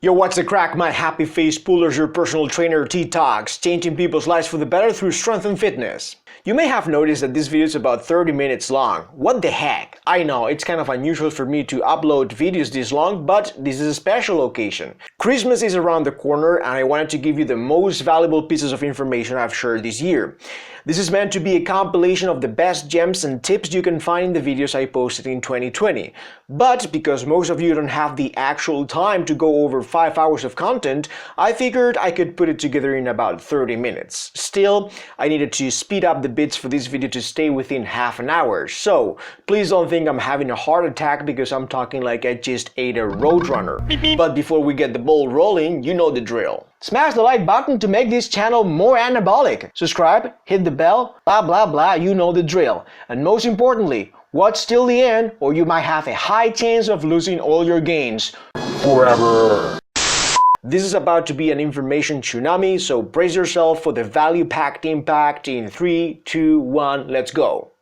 Yo, what's the crack, my happy face pullers, your personal trainer TiToX, changing people's lives for the better through strength and fitness. You may have noticed that this video is about 30 minutes long. What the heck? I know, it's kind of unusual for me to upload videos this long, but this is a special occasion. Christmas is around the corner and I wanted to give you the most valuable pieces of information I've shared this year. This is meant to be a compilation of the best gems and tips you can find in the videos I posted in 2020. But because most of you don't have the actual time to go over 5 hours of content, I figured I could put it together in about 30 minutes. Still, I needed to speed up the bits for this video to stay within half an hour, so please don't think I'm having a heart attack because I'm talking like I just ate a Roadrunner. But before we get the ball rolling, you know the drill. Smash the like button to make this channel more anabolic. Subscribe, hit the bell, blah blah blah, you know the drill. And most importantly, watch till the end or you might have a high chance of losing all your gains forever. This is about to be an information tsunami, so brace yourself for the value-packed impact in 3, 2, 1, let's go.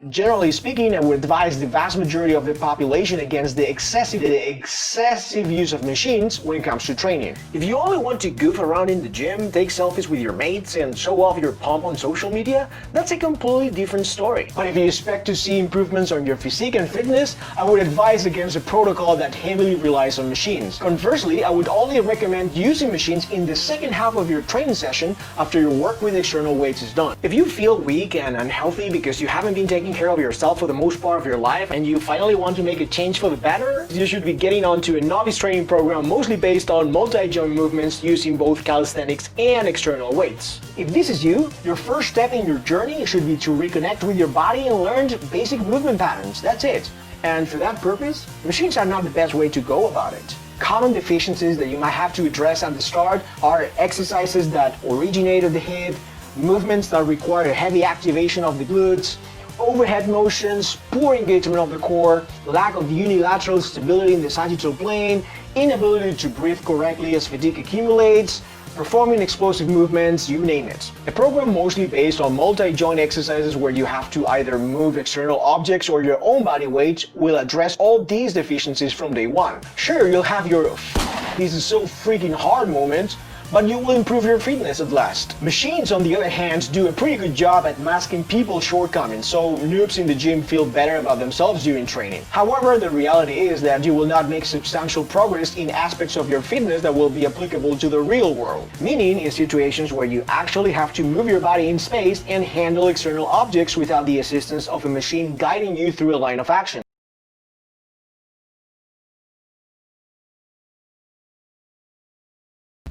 Generally speaking, I would advise the vast majority of the population against the excessive use of machines when it comes to training. If you only want to goof around in the gym, take selfies with your mates, and show off your pump on social media, that's a completely different story. But if you expect to see improvements on your physique and fitness, I would advise against a protocol that heavily relies on machines. Conversely, I would only recommend using machines in the second half of your training session after your work with external weights is done. If you feel weak and unhealthy because you haven't been taking care of yourself for the most part of your life and you finally want to make a change for the better, you should be getting onto a novice training program mostly based on multi-joint movements using both calisthenics and external weights. If this is you, your first step in your journey should be to reconnect with your body and learn basic movement patterns. That's it. And for that purpose, machines are not the best way to go about it. Common deficiencies that you might have to address at the start are exercises that originate at the hip, movements that require a heavy activation of the glutes, overhead motions, poor engagement of the core, lack of unilateral stability in the sagittal plane, inability to breathe correctly as fatigue accumulates, performing explosive movements, you name it. A program mostly based on multi-joint exercises where you have to either move external objects or your own body weight will address all these deficiencies from day one. Sure, you'll have your "this is so freaking hard" moment, but you will improve your fitness at last. Machines, on the other hand, do a pretty good job at masking people's shortcomings, so noobs in the gym feel better about themselves during training. However, the reality is that you will not make substantial progress in aspects of your fitness that will be applicable to the real world, meaning in situations where you actually have to move your body in space and handle external objects without the assistance of a machine guiding you through a line of action.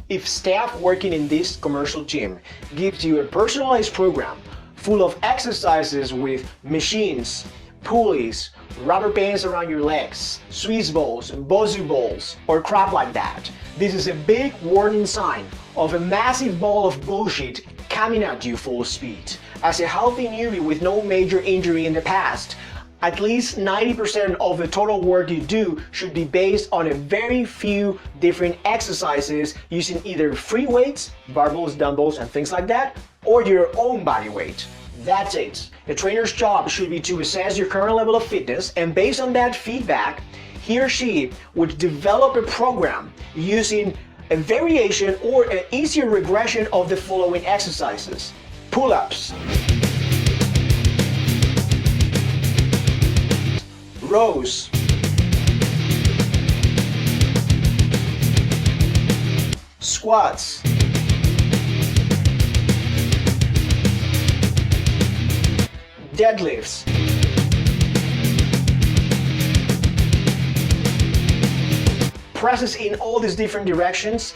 If staff working in this commercial gym gives you a personalized program full of exercises with machines, pulleys, rubber bands around your legs, Swiss balls, Bosu balls, or crap like that, this is a big warning sign of a massive ball of bullshit coming at you full speed. As a healthy newbie with no major injury in the past, at least 90% of the total work you do should be based on a very few different exercises using either free weights, barbells, dumbbells, and things like that, or your own body weight. That's it. A trainer's job should be to assess your current level of fitness, and based on that feedback, he or she would develop a program using a variation or an easier regression of the following exercises: pull-ups, rows, squats, deadlifts, presses in all these different directions,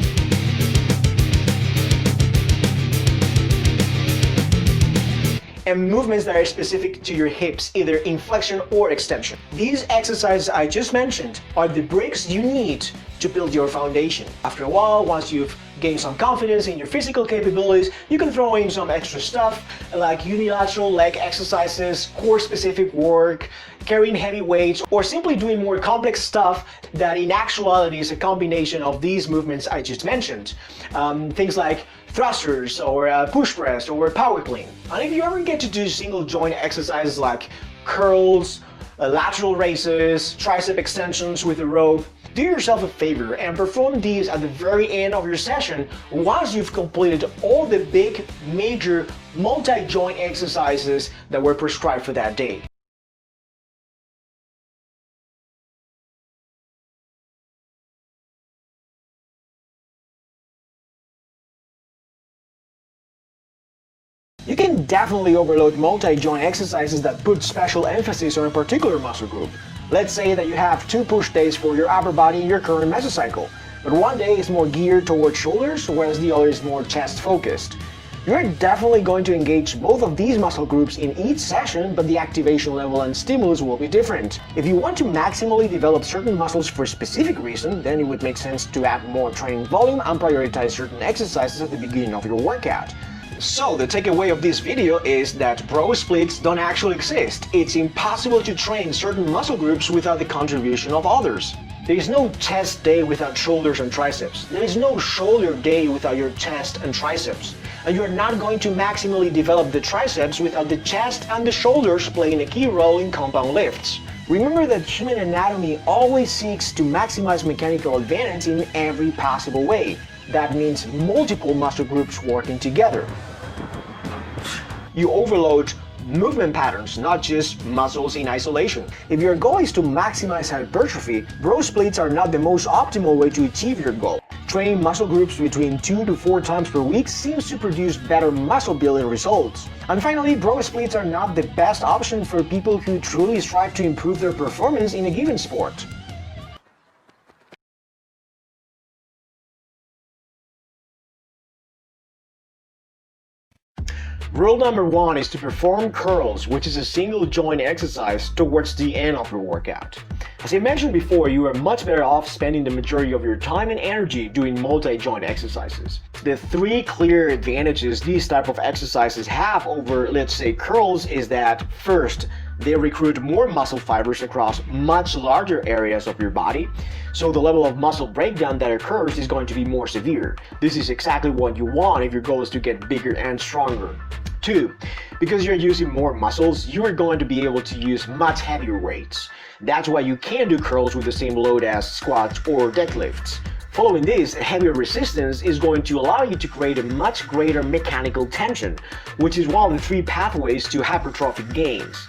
and movements that are specific to your hips, either in flexion or extension. These exercises I just mentioned are the bricks you need to build your foundation. After a while, once you've gained some confidence in your physical capabilities, you can throw in some extra stuff like unilateral leg exercises, core specific work, carrying heavy weights, or simply doing more complex stuff that in actuality is a combination of these movements I just mentioned. Things like thrusters or push press or power clean. And if you ever get to do single joint exercises like curls, lateral raises, tricep extensions with a rope, do yourself a favor and perform these at the very end of your session once you've completed all the big, major, multi-joint exercises that were prescribed for that day. You can definitely overload multi-joint exercises that put special emphasis on a particular muscle group. Let's say that you have 2 push days for your upper body in your current mesocycle, but one day is more geared towards shoulders, whereas the other is more chest focused. You're definitely going to engage both of these muscle groups in each session, but the activation level and stimulus will be different. If you want to maximally develop certain muscles for a specific reason, then it would make sense to add more training volume and prioritize certain exercises at the beginning of your workout. So the takeaway of this video is that bro splits don't actually exist. It's impossible to train certain muscle groups without the contribution of others. There is no chest day without shoulders and triceps. There is no shoulder day without your chest and triceps. And you're not going to maximally develop the triceps without the chest and the shoulders playing a key role in compound lifts. Remember that human anatomy always seeks to maximize mechanical advantage in every possible way. That means multiple muscle groups working together. You overload movement patterns, not just muscles in isolation. If your goal is to maximize hypertrophy, bro splits are not the most optimal way to achieve your goal. Training muscle groups between 2 to 4 times per week seems to produce better muscle building results. And finally, bro splits are not the best option for people who truly strive to improve their performance in a given sport. Rule number 1 is to perform curls, which is a single joint exercise, towards the end of your workout. As I mentioned before, you are much better off spending the majority of your time and energy doing multi-joint exercises. The 3 clear advantages these type of exercises have over, let's say, curls is that, first, they recruit more muscle fibers across much larger areas of your body, so the level of muscle breakdown that occurs is going to be more severe. This is exactly what you want if your goal is to get bigger and stronger. 2. Because you're using more muscles, you are going to be able to use much heavier weights. That's why you can do curls with the same load as squats or deadlifts. Following this, heavier resistance is going to allow you to create a much greater mechanical tension, which is one of the 3 pathways to hypertrophic gains.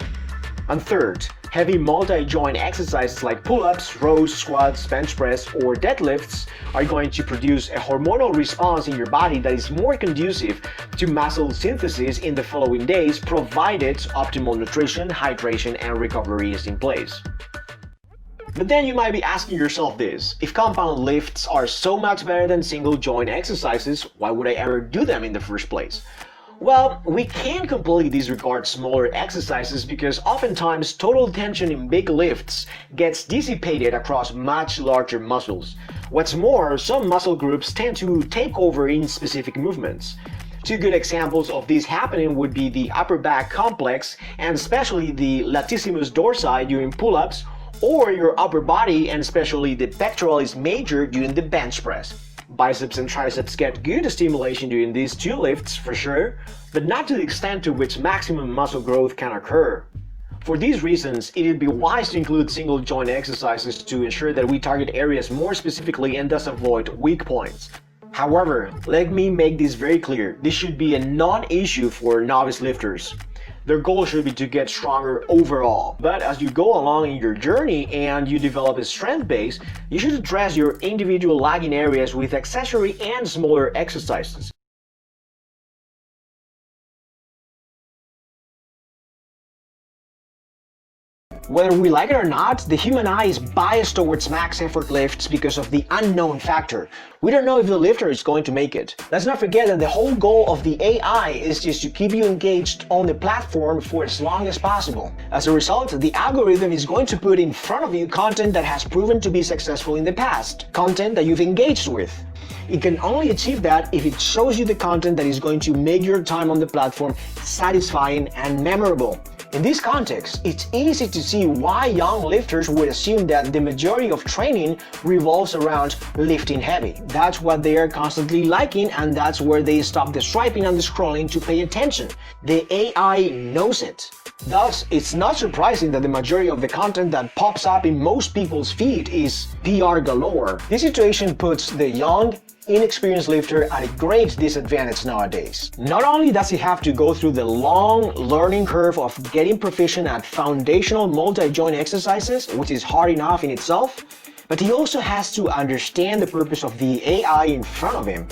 And third, heavy multi-joint exercises like pull-ups, rows, squats, bench press, or deadlifts are going to produce a hormonal response in your body that is more conducive to muscle synthesis in the following days, provided optimal nutrition, hydration, and recovery is in place. But then you might be asking yourself this: if compound lifts are so much better than single joint exercises, why would I ever do them in the first place? Well, we can't completely disregard smaller exercises because oftentimes total tension in big lifts gets dissipated across much larger muscles. What's more, some muscle groups tend to take over in specific movements. 2 good examples of this happening would be the upper back complex and especially the latissimus dorsi during pull-ups, or your upper body and especially the pectoralis major during the bench press. Biceps and triceps get good stimulation during these 2 lifts for sure, but not to the extent to which maximum muscle growth can occur. For these reasons, it would be wise to include single joint exercises to ensure that we target areas more specifically and thus avoid weak points. However, let me make this very clear: this should be a non-issue for novice lifters. Their goal should be to get stronger overall. But as you go along in your journey and you develop a strength base, you should address your individual lagging areas with accessory and smaller exercises. Whether we like it or not, the human eye is biased towards max effort lifts because of the unknown factor. We don't know if the lifter is going to make it. Let's not forget that the whole goal of the AI is just to keep you engaged on the platform for as long as possible. As a result, the algorithm is going to put in front of you content that has proven to be successful in the past, content that you've engaged with. It can only achieve that if it shows you the content that is going to make your time on the platform satisfying and memorable. In this context, it's easy to see why young lifters would assume that the majority of training revolves around lifting heavy. That's what they are constantly liking, and that's where they stop the swiping and the scrolling to pay attention. The AI knows it. Thus, it's not surprising that the majority of the content that pops up in most people's feed is PR galore. This situation puts the young, inexperienced lifter at a great disadvantage nowadays. Not only does he have to go through the long learning curve of getting proficient at foundational multi-joint exercises, which is hard enough in itself, but he also has to understand the purpose of the AI in front of him.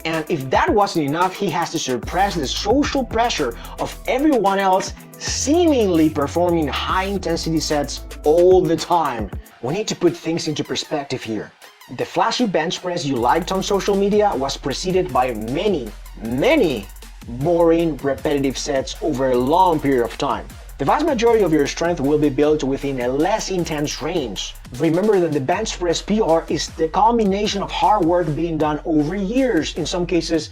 And if that wasn't enough, he has to suppress the social pressure of everyone else seemingly performing high-intensity sets all the time. We need to put things into perspective here. The flashy bench press you liked on social media was preceded by many boring, repetitive sets over a long period of time. The vast majority of your strength will be built within a less intense range. Remember that the bench press PR is the combination of hard work being done over years, in some cases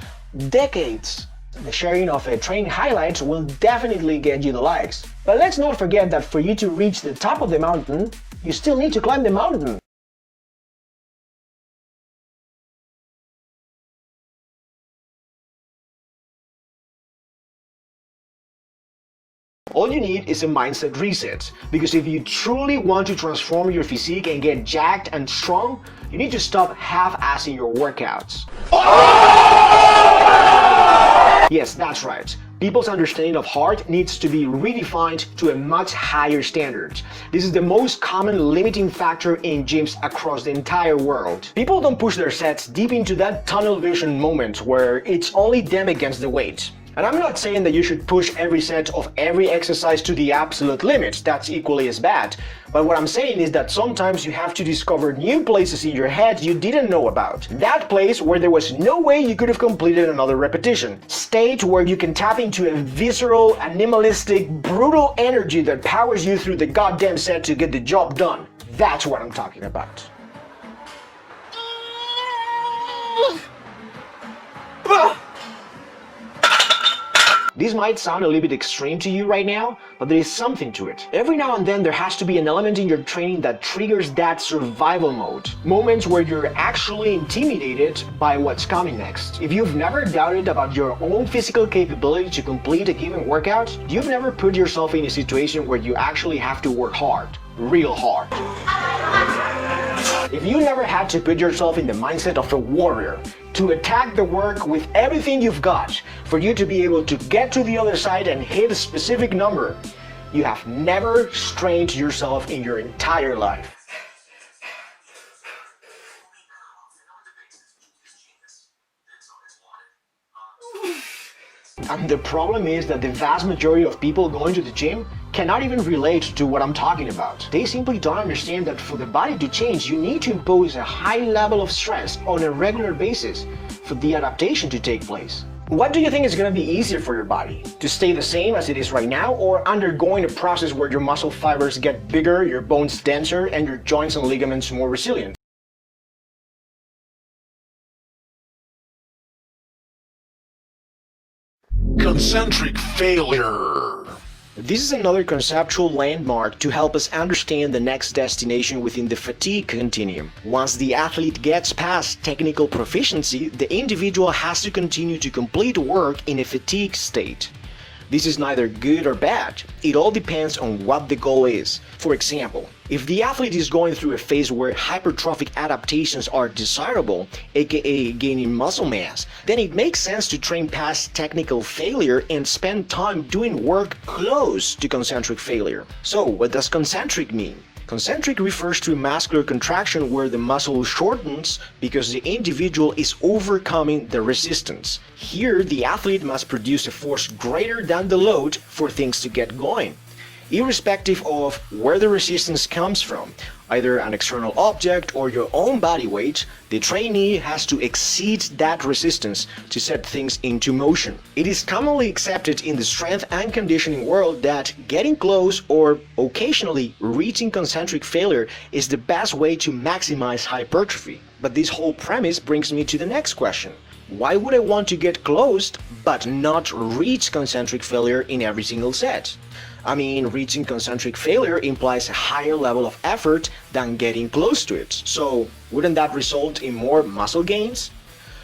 decades. The sharing of training highlights will definitely get you the likes. But let's not forget that for you to reach the top of the mountain, you still need to climb the mountain. All you need is a mindset reset, because if you truly want to transform your physique and get jacked and strong, you need to stop half-assing your workouts. Yes, that's right. People's understanding of hard needs to be redefined to a much higher standard. This is the most common limiting factor in gyms across the entire world. People don't push their sets deep into that tunnel vision moment where it's only them against the weight. And I'm not saying that you should push every set of every exercise to the absolute limit, that's equally as bad. But what I'm saying is that sometimes you have to discover new places in your head you didn't know about. That place where there was no way you could have completed another repetition. State where you can tap into a visceral, animalistic, brutal energy that powers you through the goddamn set to get the job done. That's what I'm talking about. This might sound a little bit extreme to you right now, but there is something to it. Every now and then there has to be an element in your training that triggers that survival mode. Moments where you're actually intimidated by what's coming next. If you've never doubted about your own physical capability to complete a given workout, you've never put yourself in a situation where you actually have to work hard. Real hard. If you never had to put yourself in the mindset of a warrior, to attack the work with everything you've got, for you to be able to get to the other side and hit a specific number, you have never strained yourself in your entire life. And the problem is that the vast majority of people going to the gym cannot even relate to what I'm talking about. They simply don't understand that for the body to change, you need to impose a high level of stress on a regular basis for the adaptation to take place. What do you think is going to be easier for your body? To stay the same as it is right now, or undergoing a process where your muscle fibers get bigger, your bones denser, and your joints and ligaments more resilient? Concentric failure. This is another conceptual landmark to help us understand the next destination within the fatigue continuum. Once the athlete gets past technical proficiency, the individual has to continue to complete work in a fatigue state. This is neither good or bad. It all depends on what the goal is. For example, if the athlete is going through a phase where hypertrophic adaptations are desirable, aka gaining muscle mass, then it makes sense to train past technical failure and spend time doing work close to concentric failure. So, what does concentric mean? Concentric refers to a muscular contraction where the muscle shortens because the individual is overcoming the resistance. Here, the athlete must produce a force greater than the load for things to get going. Irrespective of where the resistance comes from, either an external object or your own body weight, the trainee has to exceed that resistance to set things into motion. It is commonly accepted in the strength and conditioning world that getting close or occasionally reaching concentric failure is the best way to maximize hypertrophy. But this whole premise brings me to the next question. Why would I want to get close but not reach concentric failure in every single set? I mean, reaching concentric failure implies a higher level of effort than getting close to it. So, wouldn't that result in more muscle gains?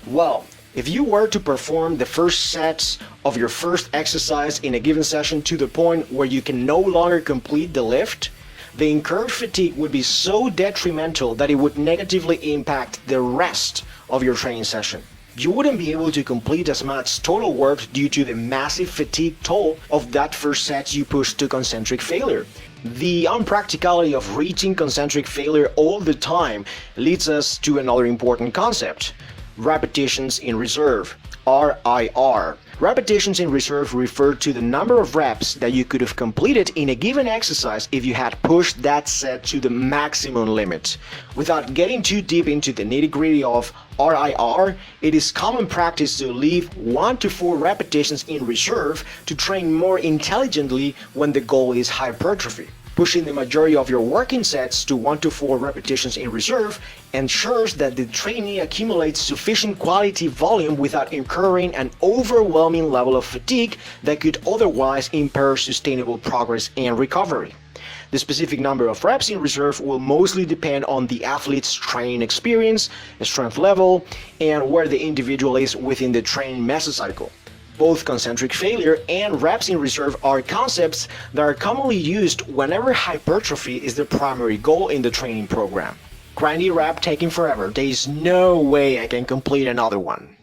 Well, if you were to perform the first sets of your first exercise in a given session to the point where you can no longer complete the lift, the incurred fatigue would be so detrimental that it would negatively impact the rest of your training session. You wouldn't be able to complete as much total work due to the massive fatigue toll of that first set you pushed to concentric failure. The unpracticality of reaching concentric failure all the time leads us to another important concept: repetitions in reserve, RIR. Repetitions in reserve refer to the number of reps that you could have completed in a given exercise if you had pushed that set to the maximum limit. Without getting too deep into the nitty-gritty of RIR, it is common practice to leave 1 to 4 repetitions in reserve to train more intelligently when the goal is hypertrophy. Pushing the majority of your working sets to 1 to 4 repetitions in reserve ensures that the trainee accumulates sufficient quality volume without incurring an overwhelming level of fatigue that could otherwise impair sustainable progress and recovery. The specific number of reps in reserve will mostly depend on the athlete's training experience, strength level, and where the individual is within the training mesocycle. Both concentric failure and reps in reserve are concepts that are commonly used whenever hypertrophy is the primary goal in the training program. Grindy rep taking forever, there is no way I can complete another one.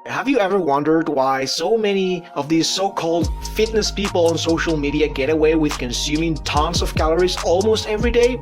Have you ever wondered why so many of these so-called fitness people on social media get away with consuming tons of calories almost every day?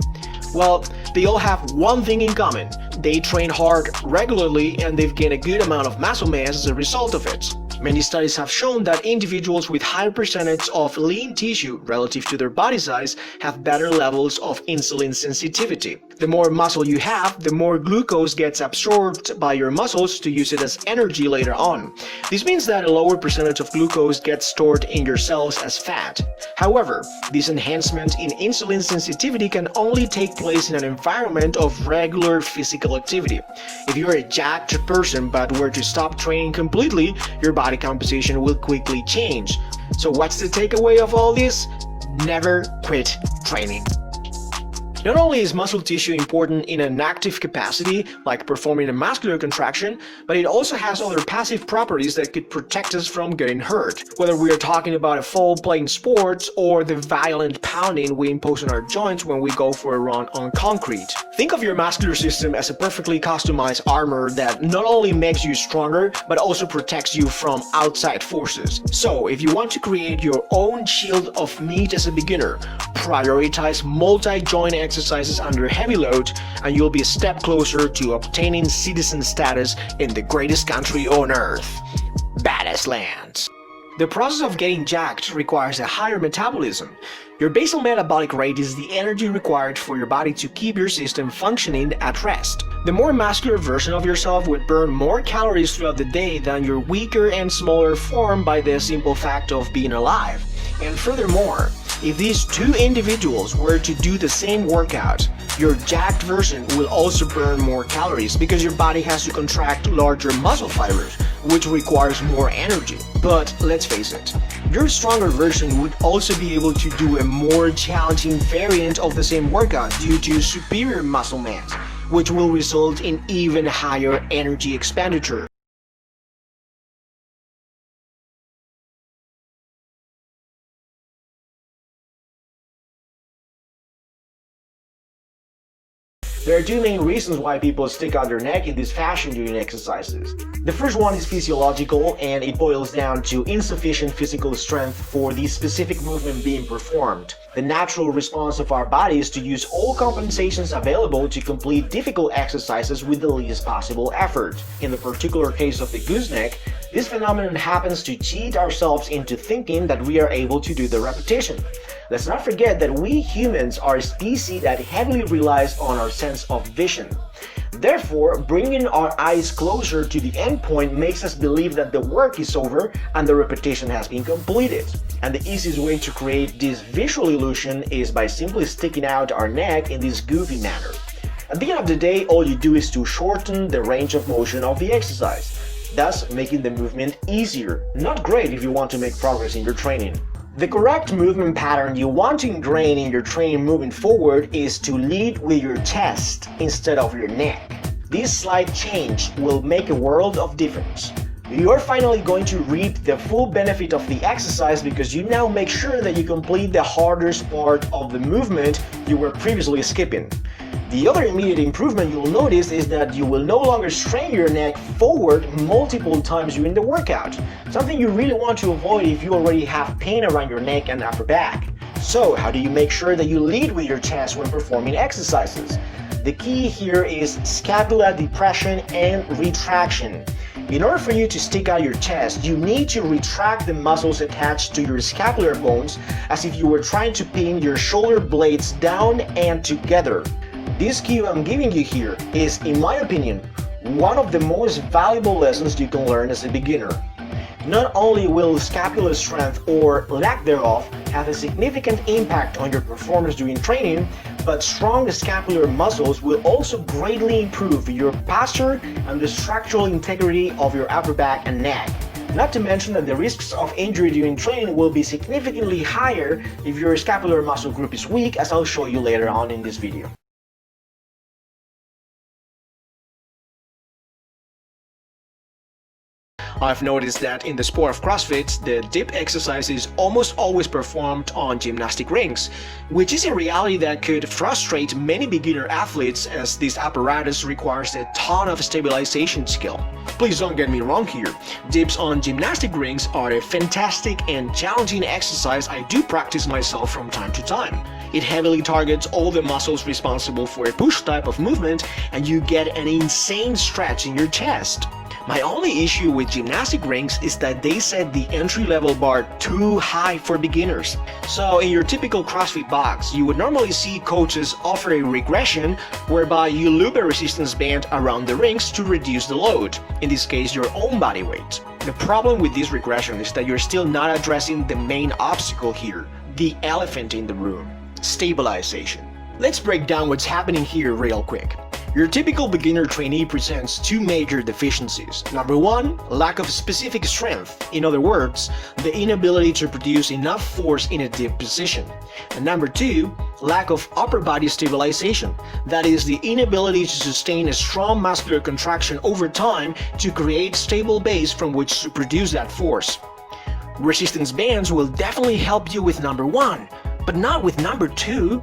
Well, they all have one thing in common: they train hard regularly and they've gained a good amount of muscle mass as a result of it. Many studies have shown that individuals with higher percentage of lean tissue relative to their body size have better levels of insulin sensitivity. The more muscle you have, the more glucose gets absorbed by your muscles to use it as energy later on. This means that a lower percentage of glucose gets stored in your cells as fat. However, this enhancement in insulin sensitivity can only take place in an environment of regular physical activity. If you're a jacked person but were to stop training completely, your body composition will quickly change. So what's the takeaway of all this? Never quit training. Not only is muscle tissue important in an active capacity, like performing a muscular contraction, but it also has other passive properties that could protect us from getting hurt. Whether we are talking about a fall playing sports or the violent pounding we impose on our joints when we go for a run on concrete. Think of your muscular system as a perfectly customized armor that not only makes you stronger, but also protects you from outside forces. So, if you want to create your own shield of meat as a beginner, prioritize multi-joint exercises under heavy load, and you'll be a step closer to obtaining citizen status in the greatest country on earth, Badass Lands. The process of getting jacked requires a higher metabolism. Your basal metabolic rate is the energy required for your body to keep your system functioning at rest. The more muscular version of yourself would burn more calories throughout the day than your weaker and smaller form by the simple fact of being alive. And furthermore, if these two individuals were to do the same workout, your jacked version will also burn more calories because your body has to contract larger muscle fibers, which requires more energy. But let's face it, your stronger version would also be able to do a more challenging variant of the same workout due to superior muscle mass, which will result in even higher energy expenditure. There are two main reasons why people stick out their neck in this fashion during exercises. The first one is physiological, and it boils down to insufficient physical strength for the specific movement being performed. The natural response of our body is to use all compensations available to complete difficult exercises with the least possible effort. In the particular case of the gooseneck, this phenomenon happens to cheat ourselves into thinking that we are able to do the repetition. Let's not forget that we humans are a species that heavily relies on our sense of vision. Therefore, bringing our eyes closer to the endpoint makes us believe that the work is over and the repetition has been completed. And the easiest way to create this visual illusion is by simply sticking out our neck in this goofy manner. At the end of the day, all you do is to shorten the range of motion of the exercise, thus making the movement easier. Not great if you want to make progress in your training. The correct movement pattern you want to ingrain in your training moving forward is to lead with your chest instead of your neck. This slight change will make a world of difference. You're finally going to reap the full benefit of the exercise because you now make sure that you complete the hardest part of the movement you were previously skipping. The other immediate improvement you'll notice is that you will no longer strain your neck forward multiple times during the workout, something you really want to avoid if you already have pain around your neck and upper back. So, how do you make sure that you lead with your chest when performing exercises? The key here is scapula depression and retraction. In order for you to stick out your chest, you need to retract the muscles attached to your scapular bones as if you were trying to pin your shoulder blades down and together. This cue I'm giving you here is, in my opinion, one of the most valuable lessons you can learn as a beginner. Not only will scapular strength or lack thereof have a significant impact on your performance during training, but strong scapular muscles will also greatly improve your posture and the structural integrity of your upper back and neck. Not to mention that the risks of injury during training will be significantly higher if your scapular muscle group is weak, as I'll show you later on in this video. I've noticed that in the sport of CrossFit, the dip exercise is almost always performed on gymnastic rings, which is a reality that could frustrate many beginner athletes as this apparatus requires a ton of stabilization skill. Please don't get me wrong here, dips on gymnastic rings are a fantastic and challenging exercise I do practice myself from time to time. It heavily targets all the muscles responsible for a push type of movement and you get an insane stretch in your chest. My only issue with gymnastic rings is that they set the entry-level bar too high for beginners. So in your typical CrossFit box, you would normally see coaches offer a regression whereby you loop a resistance band around the rings to reduce the load, in this case your own body weight. The problem with this regression is that you're still not addressing the main obstacle here, the elephant in the room, stabilization. Let's break down what's happening here real quick. Your typical beginner trainee presents two major deficiencies. Number one, lack of specific strength. In other words, the inability to produce enough force in a dip position. And number two, lack of upper body stabilization. That is the inability to sustain a strong muscular contraction over time to create stable base from which to produce that force. Resistance bands will definitely help you with number one, but not with number two.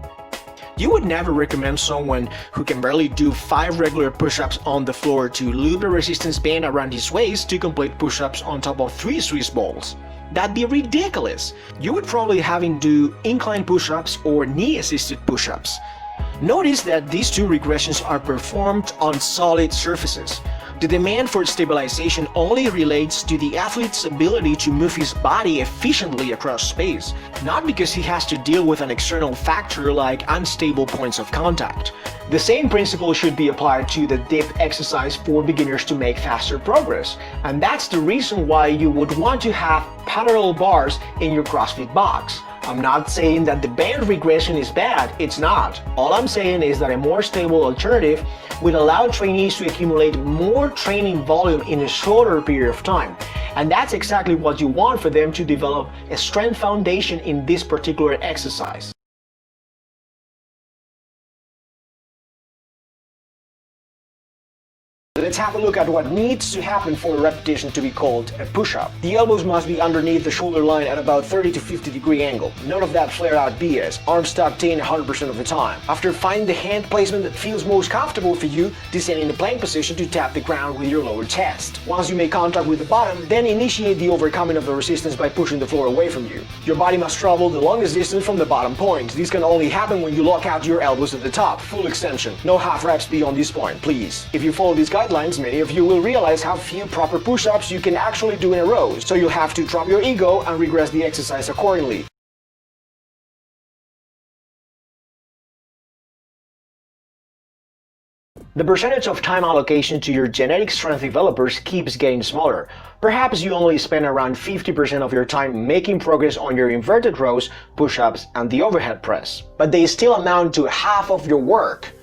You would never recommend someone who can barely do 5 regular push-ups on the floor to loop a resistance band around his waist to complete push-ups on top of 3 Swiss balls. That'd be ridiculous. You would probably have him do incline push-ups or knee-assisted push-ups. Notice that these two regressions are performed on solid surfaces. The demand for stabilization only relates to the athlete's ability to move his body efficiently across space, not because he has to deal with an external factor like unstable points of contact. The same principle should be applied to the dip exercise for beginners to make faster progress, and that's the reason why you would want to have parallel bars in your CrossFit box. I'm not saying that the band regression is bad, it's not. All I'm saying is that a more stable alternative would allow trainees to accumulate more training volume in a shorter period of time. And that's exactly what you want for them to develop a strength foundation in this particular exercise. Let's have a look at what needs to happen for a repetition to be called a push-up. The elbows must be underneath the shoulder line at about 30 to 50 degree angle. None of that flare-out BS. Arms tucked in 100% of the time. After finding the hand placement that feels most comfortable for you, descend in the plank position to tap the ground with your lower chest. Once you make contact with the bottom, then initiate the overcoming of the resistance by pushing the floor away from you. Your body must travel the longest distance from the bottom point. This can only happen when you lock out your elbows at the top. Full extension. No half reps beyond this point, please. If you follow these guidelines, many of you will realize how few proper push-ups you can actually do in a row, so you'll have to drop your ego and regress the exercise accordingly. The percentage of time allocation to your genetic strength developers keeps getting smaller. Perhaps you only spend around 50% of your time making progress on your inverted rows, push-ups, and the overhead press. But they still amount to half of your work.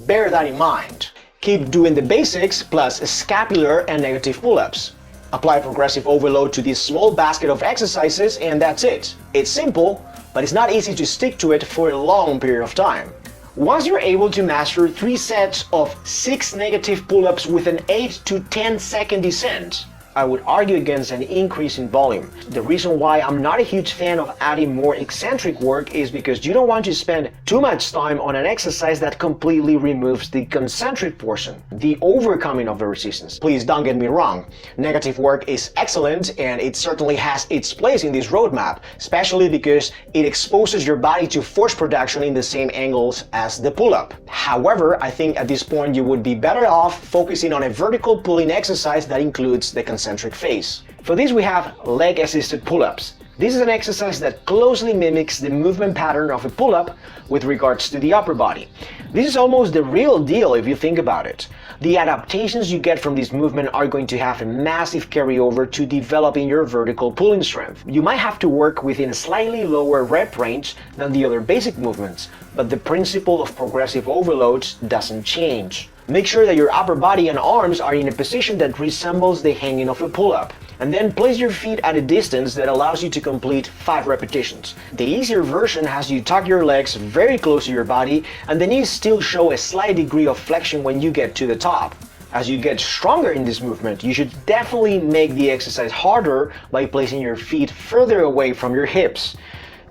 Bear that in mind. Keep doing the basics plus scapular and negative pull-ups. Apply progressive overload to this small basket of exercises and that's it. It's simple, but it's not easy to stick to it for a long period of time. Once you're able to master 3 sets of 6 negative pull-ups with an 8 to 10 second descent, I would argue against an increase in volume. The reason why I'm not a huge fan of adding more eccentric work is because you don't want to spend too much time on an exercise that completely removes the concentric portion, the overcoming of the resistance. Please don't get me wrong, negative work is excellent and it certainly has its place in this roadmap, especially because it exposes your body to force production in the same angles as the pull-up. However, I think at this point you would be better off focusing on a vertical pulling exercise that includes the concentric phase. For this we have leg-assisted pull-ups. This is an exercise that closely mimics the movement pattern of a pull-up with regards to the upper body. This is almost the real deal if you think about it. The adaptations you get from this movement are going to have a massive carryover to developing your vertical pulling strength. You might have to work within a slightly lower rep range than the other basic movements, but the principle of progressive overloads doesn't change. Make sure that your upper body and arms are in a position that resembles the hanging of a pull-up. And then place your feet at a distance that allows you to complete 5 repetitions. The easier version has you tuck your legs very close to your body and the knees still show a slight degree of flexion when you get to the top. As you get stronger in this movement, you should definitely make the exercise harder by placing your feet further away from your hips.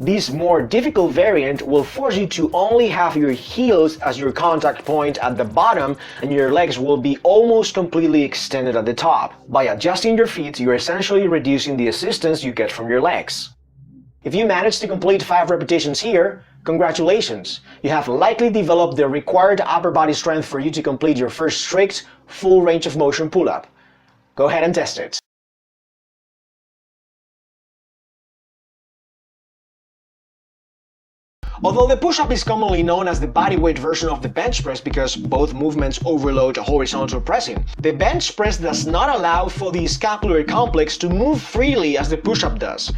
This more difficult variant will force you to only have your heels as your contact point at the bottom and your legs will be almost completely extended at the top. By adjusting your feet, you're essentially reducing the assistance you get from your legs. If you manage to complete 5 repetitions here, congratulations! You have likely developed the required upper body strength for you to complete your first strict, full range of motion pull-up. Go ahead and test it. Although the push-up is commonly known as the bodyweight version of the bench press because both movements overload horizontal pressing, the bench press does not allow for the scapular complex to move freely as the push-up does.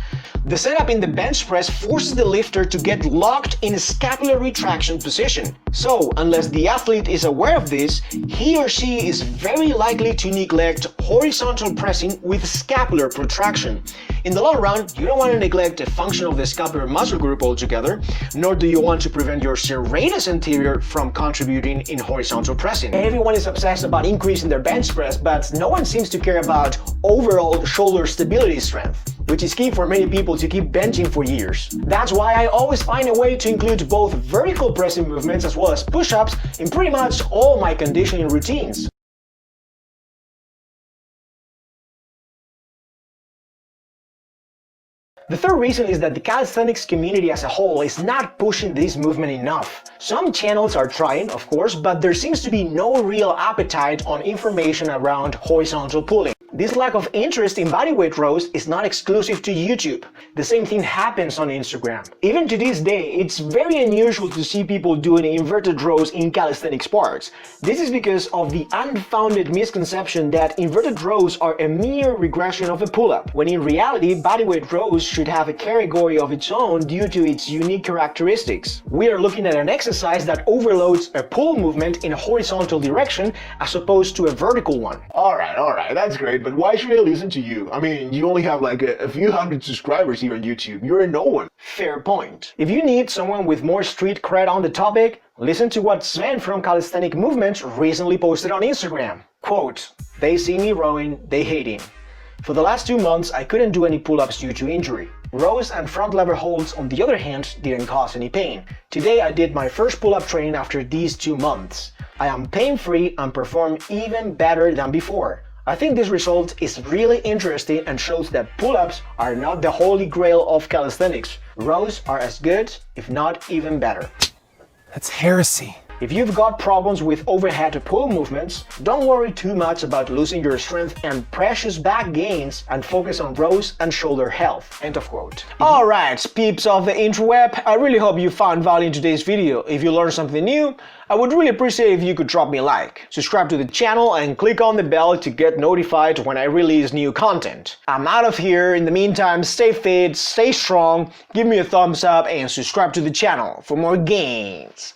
The setup in the bench press forces the lifter to get locked in a scapular retraction position. So, unless the athlete is aware of this, he or she is very likely to neglect horizontal pressing with scapular protraction. In the long run, you don't want to neglect a function of the scapular muscle group altogether, nor do you want to prevent your serratus anterior from contributing in horizontal pressing. Everyone is obsessed about increasing their bench press, but no one seems to care about overall shoulder stability strength, which is key for many people to keep benching for years. That's why I always find a way to include both vertical pressing movements as well as push-ups in pretty much all my conditioning routines. The third reason is that the calisthenics community as a whole is not pushing this movement enough. Some channels are trying, of course, but there seems to be no real appetite on information around horizontal pulling. This lack of interest in bodyweight rows is not exclusive to YouTube. The same thing happens on Instagram. Even to this day, it's very unusual to see people doing inverted rows in calisthenics parks. This is because of the unfounded misconception that inverted rows are a mere regression of a pull-up, when in reality, bodyweight rows should have a category of its own due to its unique characteristics. We are looking at an exercise that overloads a pull movement in a horizontal direction as opposed to a vertical one. Alright, that's great, but why should I listen to you? I mean, you only have like a few hundred subscribers here on YouTube. You're a no one. Fair point. If you need someone with more street cred on the topic, listen to what Sven from Calisthenic Movements recently posted on Instagram. Quote, "They see me rowing, they hate him. For the last 2 months, I couldn't do any pull-ups due to injury. Rows and front lever holds, on the other hand, didn't cause any pain. Today I did my first pull-up training after these 2 months. I am pain-free and perform even better than before. I think this result is really interesting and shows that pull-ups are not the holy grail of calisthenics. Rows are as good, if not even better." That's heresy. If you've got problems with overhead to pull movements, don't worry too much about losing your strength and precious back gains and focus on rows and shoulder health. End of quote. Alright, peeps of the interweb, I really hope you found value in today's video. If you learned something new, I would really appreciate if you could drop me a like, subscribe to the channel, and click on the bell to get notified when I release new content. I'm out of here. In the meantime, stay fit, stay strong, give me a thumbs up, and subscribe to the channel for more gains.